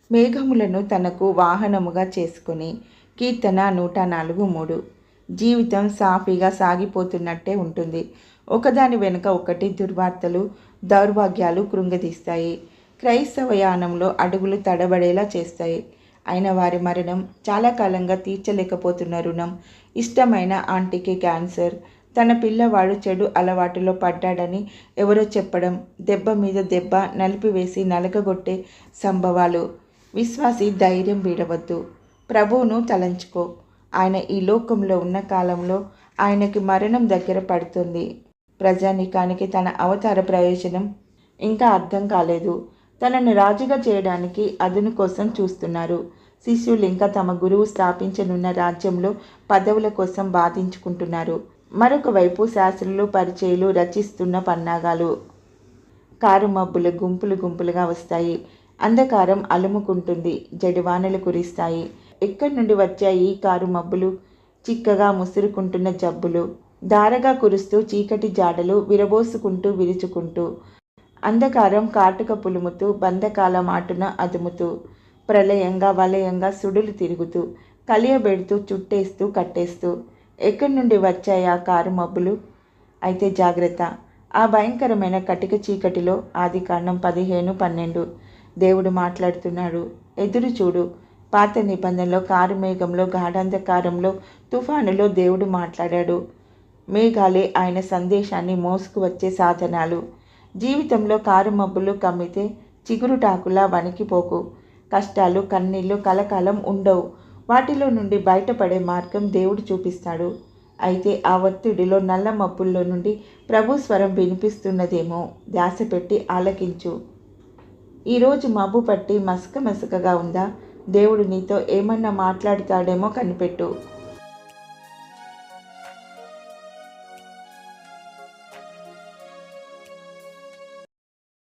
మేఘములను తనకు వాహనముగా చేసుకుని. కీర్తన 104:3. జీవితం సాఫీగా సాగిపోతున్నట్టే ఉంటుంది. ఒకదాని వెనుక ఒకటి దుర్వార్తలు, దౌర్భాగ్యాలు కృంగదీస్తాయి. క్రైస్తవ యానంలో అడుగులు తడబడేలా చేస్తాయి. అయిన వారి మరణం, చాలా కాలంగా తీర్చలేకపోతున్న రుణం, ఇష్టమైన ఆంటీకి క్యాన్సర్, తన పిల్లవాడు చెడు అలవాటులో పడ్డాడని ఎవరో చెప్పడం, దెబ్బ మీద దెబ్బ నలిపివేసి నలగగొట్టే సంభవాలు. విశ్వాసి ధైర్యం వీడవద్దు. ప్రభువును తలంచుకో. ఆయన ఈ లోకంలో ఉన్న కాలంలో ఆయనకి మరణం దగ్గర పడుతుంది. ప్రజానీకానికి తన అవతార ప్రయోజనం ఇంకా అర్థం కాలేదు. తనను రాజుగా చేయడానికి అదును కోసం చూస్తున్నారు. శిష్యులు ఇంకా తమ గురువు స్థాపించనున్న రాజ్యంలో పదవుల కోసం బాధించుకుంటున్నారు. మరొక వైపు శాస్త్రులు, పరిచయులు రచిస్తున్న పన్నాగాలు. కారు మబ్బులు గుంపులు గుంపులుగా వస్తాయి. అంధకారం అలుముకుంటుంది. జడివానలు కురిస్తాయి. ఎక్కడి నుండి వచ్చే ఈ కారు మబ్బులు? చిక్కగా ముసురుకుంటున్న జబ్బులు, ధారగా కురుస్తూ చీకటి జాడలు విరబోసుకుంటూ విరుచుకుంటూ, అంధకారం కాటుక పులుముతూ బంధకాల మాటున అదుముతూ, ప్రళయంగా వలయంగా సుడులు తిరుగుతూ, కలియబెడుతూ చుట్టేస్తూ కట్టేస్తూ. ఎక్కడి నుండి వచ్చాయి ఆ కారు మబ్బులు? అయితే జాగ్రత్త. ఆ భయంకరమైన కటిక చీకటిలో ఆదికాండం 15:12 దేవుడు మాట్లాడుతున్నాడు. ఎదురు చూడు. పాత నిబంధనలో కారు మేఘంలో, గాఢాంధకారంలో, తుఫానులో దేవుడు మాట్లాడాడు. మేఘాలే ఆయన సందేశాన్ని మోసుకు వచ్చే సాధనాలు. జీవితంలో కారు మబ్బులు కమ్మితే చిగురుటాకులా వణికిపోకు. కష్టాలు, కన్నీళ్లు కలకాలం ఉండవు. వాటిలో నుండి బయటపడే మార్గం దేవుడు చూపిస్తాడు. అయితే ఆ ఒత్తిడిలో, నల్ల మబ్బుల్లో నుండి ప్రభు స్వరం వినిపిస్తున్నదేమో ధ్యాస పెట్టి ఆలకించు. ఈరోజు మబ్బు పట్టి మసకగా ఉందా? దేవుడు నీతో ఏమన్నా మాట్లాడుతాడేమో కనిపెట్టు.